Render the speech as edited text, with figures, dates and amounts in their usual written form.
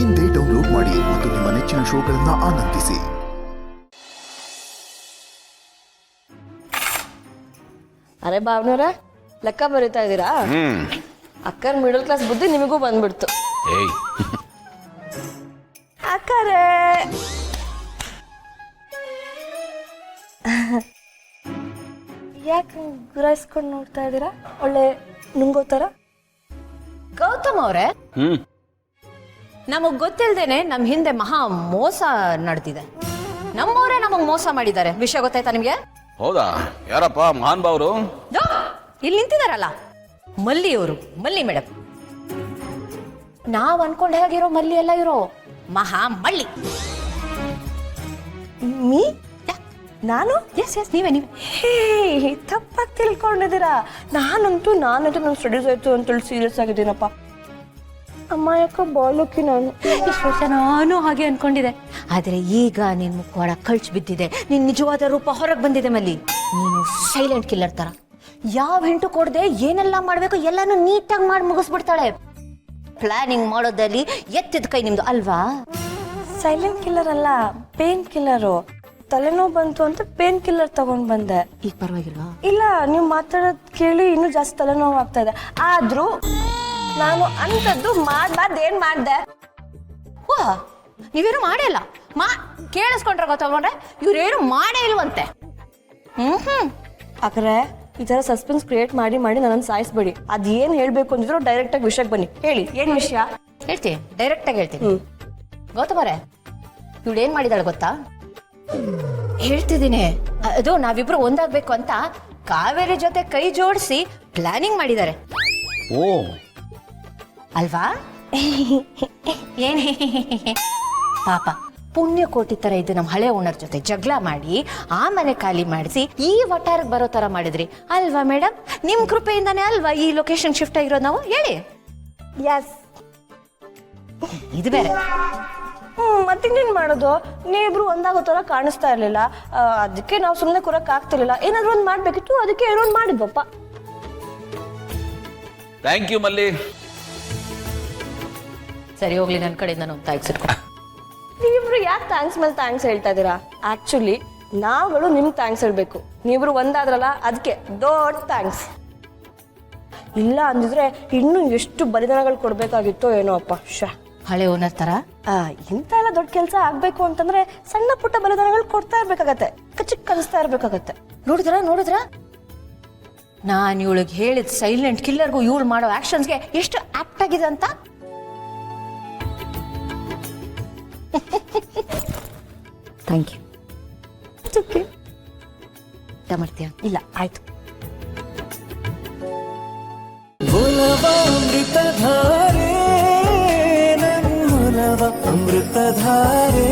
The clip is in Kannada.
ಇಂದೇ ಡೌನ್ಲೋಡ್ ಮಾಡಿ ಮತ್ತು ನಿಮ್ಮ ನೆಚ್ಚಿನ ಶೋಗಳನ್ನ ಆನಂದಿಸಿ. ಅರೆ ಭಾವನವ್ರ, ಲೆಕ್ಕ ಬರೀತಾ ಇದ್ದೀರಾ? ಅಕ್ಕರ್ ಮಿಡಲ್ ಕ್ಲಾಸ್ ಬುದ್ಧಿ ನಿಮಗೂ ಬಂದ್ಬಿಡ್ತು. ಅಕ್ಕರೇ ಯಾಕೆ ಗುರಾಯಿಸ್ಕೊಂಡು ನೋಡ್ತಾ ಇದ್ದೀರಾ? ಒಳ್ಳೆ ನುಂಗೋತಾರ. ಗೌತಮ್ ಅವ್ರೆ, ನಮಗ್ ಗೊತ್ತಿಲ್ದೇನೆ ನಮ್ ಹಿಂದೆ ಮಹಾ ಮೋಸ ನಡೆದಿದೆ. ನಮ್ಮವರೇ ನಮಗ್ ಮೋಸ ಮಾಡಿದ್ದಾರೆ. ವಿಷಯ ಗೊತ್ತಾಯ್ತಾ ನಿಮ್ಗೆ? ಹೌದಾ? ಯಾರಪ್ಪ ಮಹಾನ್ ಬಾವ್ರು? ಇಲ್ಲಿ ನಿಂತಿದಾರಲ್ಲ, ಮಲ್ಲಿಯವರು, ಮಲ್ಲಿ ಮೇಡಮ್. ನಾವ್ ಅನ್ಕೊಂಡ್ ಹೇಗಿರೋ ಮಲ್ಲಿ ಎಲ್ಲ ಇರೋ ಮಹಾ ಮಳ್ಳಿ. ಮೀ ನಾನು? ಎಸ್ ಎಸ್, ನೀವೇ. ಹೇ, ತಪ್ಪಾಗಿ ತಿಳ್ಕೊಂಡಿದ್ದೀರಾ. ನಾನಂತೂ ನನ್ನ ಸ್ಟಡೀಸ್ ಆಯ್ತು ಅಂತೇಳಿ ಸೀರಿಯಸ್ ಆಗಿದ್ದೀನಪ್ಪ. ಅಮ್ಮಾಯಕ್ಕ ಬಾಲೋಕಿ ನಾನು. ಇಷ್ಟು ವರ್ಷ ನಾನು ಹಾಗೆ ಅನ್ಕೊಂಡಿದೆ. ಆದ್ರೆ ಈಗ ನಿನ್ ಮುಖವಾಡ ಕಳ್ಚ್ ಬಿದ್ದಿದೆ. ನಿನ್ ನಿಜವಾದ ರೂಪ ಹೊರಗೆ ಬಂದಿದೆ ಮಲ್ಲಿ. ನೀನು ಸೈಲೆಂಟ್ ಕಿಲ್ಲರ್ ತರ. ಯಾವ ಹೆಂಟು ಕೊಡದೆ ಏನೆಲ್ಲ ಮಾಡ್ಬೇಕು ಎಲ್ಲಾನು ನೀಟಾಗಿ ಮಾಡಿ ಮುಗಿಸ್ಬಿಡ್ತಾಳೆ. ಪ್ಲಾನಿಂಗ್ ಮಾಡೋದಲ್ಲಿ ಎತ್ತಿದ ಕೈ ನಿಮ್ದು ಅಲ್ವಾ? ಸೈಲೆಂಟ್ ಕಿಲ್ಲರ್ ಅಲ್ಲ, ಪೇನ್ ಕಿಲ್ಲರು. ತಲೆನೋವು ಬಂತು ಅಂತ ಪೇನ್ ಕಿಲ್ಲರ್ ತಗೊಂಡ್ ಬಂದೆ. ಈಗ ಪರವಾಗಿಲ್ವಾ? ಇಲ್ಲ, ನೀವು ಮಾತಾಡೋದ್ ಕೇಳಿ ಇನ್ನೂ ಜಾಸ್ತಿ ತಲೆನೋವು ಆಗ್ತಾ ಇದೆ. ಆದ್ರೂ ನಾನು ಅಂತದ್ದು ಏನ್ ಮಾಡ್ದೆ? ಓ, ನೀವೇನು ಮಾಡಿಲ್ಲ. ಕೇಳಿಸ್ಕೊಂಡ್ರೆ ಗೊತ್ತವ್ರೆ, ಇವ್ರೇನು ಮಾಡೇ ಇಲ್ವಂತೆ. ಆದ್ರೆ ಈ ತರ ಸಸ್ಪೆನ್ಸ್ ಕ್ರಿಯೇಟ್ ಮಾಡಿ ನನ್ನನ್ನು ಸಾಯಿಸ್ಬೇಡಿ. ಅದೇನ್ ಹೇಳ್ಬೇಕು ಅಂದಿದ್ರು ಡೈರೆಕ್ಟ್ ಆಗಿ ವಿಷಯಕ್ಕೆ ಬನ್ನಿ. ಹೇಳಿ, ಏನ್ ವಿಷಯ? ಹೇಳ್ತೀನಿ, ಡೈರೆಕ್ಟ್ ಆಗಿ ಹೇಳ್ತೀನಿ. ಗೌತಮರೇ, ಇವಳು ಏನ್ ಮಾಡಿದಾಳೆ ಗೊತ್ತಾ? ಹೇಳ್ತಿದ್ದೀನಿ. ಅದು ನಾವಿಬ್ರು ಒಂದಾಗ್ಬೇಕು ಅಂತ ಕಾವೇರಿ ಜೊತೆ ಕೈ ಜೋಡಿಸಿ ಪ್ಲಾನಿಂಗ್ ಮಾಡಿದ್ದಾರೆ. ಓ ಅಲ್ವಾ? ಏನ್ ಪಾಪ ಪುಣ್ಯ ಕೋಟಿ ತರ ಇದ್ದು ನಮ್ಮ ಹಳೆ ಓನರ್ ಜೊತೆ ಜಗಳ ಮಾಡಿ ಆ ಮನೆ ಖಾಲಿ ಮಾಡಿಸಿ ಈ ವಟಾರಕ್ಕೆ ಬರೋ ತರ ಮಾಡಿದ್ರಿ ಅಲ್ವಾ ಮೇಡಮ್? ನಿಮ್ ಕೃಪೆಯಿಂದಾನೇ ಅಲ್ವಾ ಈ ಲೊಕೇಶನ್ ಶಿಫ್ಟ್ ಆಗಿರೋದು ನಾವು? ಹೇಳಿ. ಎಸ್. ಇದು ಬೇರೆ. ಮತ್ತಿನ್ನೇನ್ ಮಾಡೋದು? ನೀವಿಬ್ರು ಒಂದಾಗೋ ತರ ಕಾಣಿಸ್ತಾ ಇರ್ಲಿಲ್ಲ. ಅದಕ್ಕೆ ನಾವು ಸುಮ್ಮನೆ ಕೂರಕ್ ಆಗ್ತಿರ್ಲಿಲ್ಲ. ಏನಾದ್ರು ಒಂದ್ ಮಾಡ್ಬೇಕಿತ್ತು, ಅದಕ್ಕೆ ಏನೋ ಒಂದ್ ಮಾಡಿದ್ವಪ್ಪ. ಥ್ಯಾಂಕ್ ಯು ಮಲ್ಲಿ. ಸರಿ ಹೋಗ್ಲಿ, ನನ್ನ ಕಡೆಯಿಂದ ನಾನು ತಾಯಿಸಿಟ್ಕೊ. ನೀವಿಬ್ರು ಯಾಕೆ ಥ್ಯಾಂಕ್ಸ್ ಮೇಲೆ ಥ್ಯಾಂಕ್ಸ್ ಹೇಳ್ತಾ ಇದ್ದೀರಾ? ಆಕ್ಚುಲಿ ನಾವುಗಳು ನಿಮ್ಗೆ ಥ್ಯಾಂಕ್ಸ್ ಹೇಳ್ಬೇಕು. ನೀವಿಬ್ರು ಒಂದಾದ್ರಲ್ಲ, ಅದಕ್ಕೆ ದೊಡ್ಡ ಥ್ಯಾಂಕ್ಸ್. ಇಲ್ಲ ಅಂದಿದ್ರೆ ಇನ್ನು ಎಷ್ಟು ಬಲಿದಾನಗಳು ಕೊಡ್ಬೇಕಾಗಿತ್ತೋ ಏನೋ ಅಪ್ಪ. ಹಳೆ ಓನರ್ ತರ ಇಂಥ ಎಲ್ಲ ದೊಡ್ಡ ಕೆಲಸ ಆಗ್ಬೇಕು ಅಂತಂದ್ರೆ ಸಣ್ಣ ಪುಟ್ಟ ಬಲಿದಾನಗಳು ಕೊಡ್ತಾ ಇರ್ಬೇಕಾಗತ್ತೆ, ಕಚ್ಚಿಕ್ ಕಲಿಸ್ತಾ ಇರ್ಬೇಕಾಗತ್ತೆ. ನೋಡಿದ್ರ ನಾನ್ ಇವಳಿಗೆ ಹೇಳಿದ ಸೈಲೆಂಟ್ ಕಿಲ್ಲರ್ಗೂ ಇವಳು ಮಾಡೋ ಆಕ್ಷನ್ಸ್ಗೆ ಎಷ್ಟು ಆಪ್ಟ್ ಆಗಿದೆ ಅಂತ. Thank you. ಊಟ ಮಾಡ್ತೀಯ? ಇಲ್ಲ, ಆಯ್ತು. ಅಮೃತಧಾರೆ